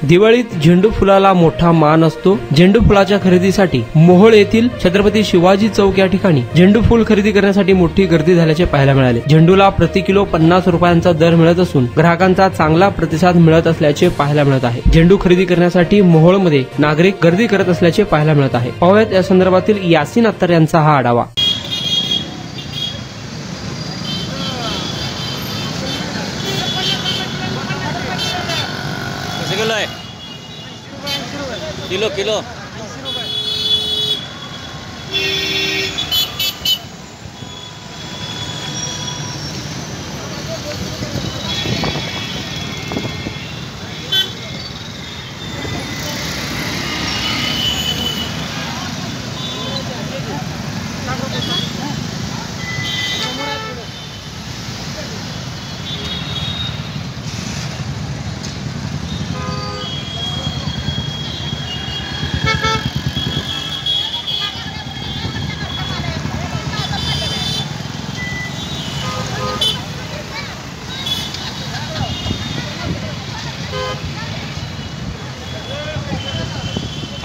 दिवाळीत झेंडू फुलाला मोठा मान असतो। झेंडू फुलाच्या खरेदीसाठी मोहोळ येथील छत्रपती शिवाजी चौक या ठिकाणी झेंडू फुल खरेदी करण्यासाठी मोठी गर्दी झाल्याचे पाहायला मिळाले। झेंडूला प्रति किलो 50 रुपयांचा दर मिळत असून ग्राहकांचा चांगला प्रतिसाद मिळत असल्याचे पाहायला मिळत आहे। झेंडू खरेदी करण्यासाठी मोहोळमध्ये नागरिक गर्दी करत असल्याचे पाहायला मिळत आहे। पाहूयात या संदर्भातील यासीन अत्तर यांचा हा आढावा। किलो आहे किलो किलो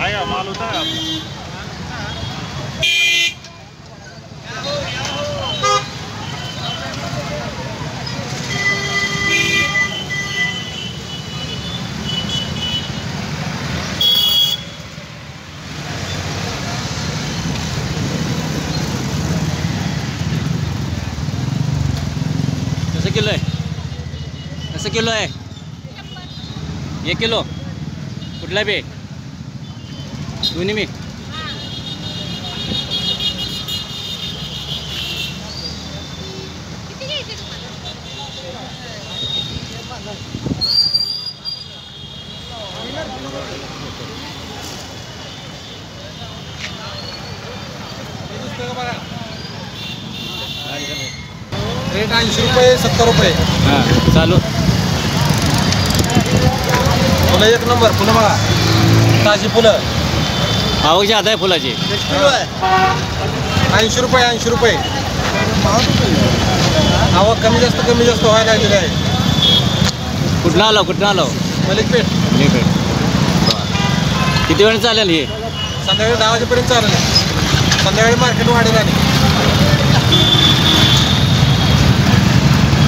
आएगा माल होता है कैसे किलो है? कैसे किलो है? ये किलो कुठला बे दोन्ही मी रेट 80 रुपये 70 रुपये। हां चालू फुलं एक नंबर फुलं बघा ताजी फुलं आवक ज्यादा आहे फुलाची 80 रुपये 80 रुपये आवक कमी जास्त व्हायला लागलेली आहे। कुठं आलो मलिकपेठ किती वेळ चालेल हे? संध्याकाळी 10 वाजेपर्यंत चालेल। संध्याकाळी मार्केट वाढेल आणि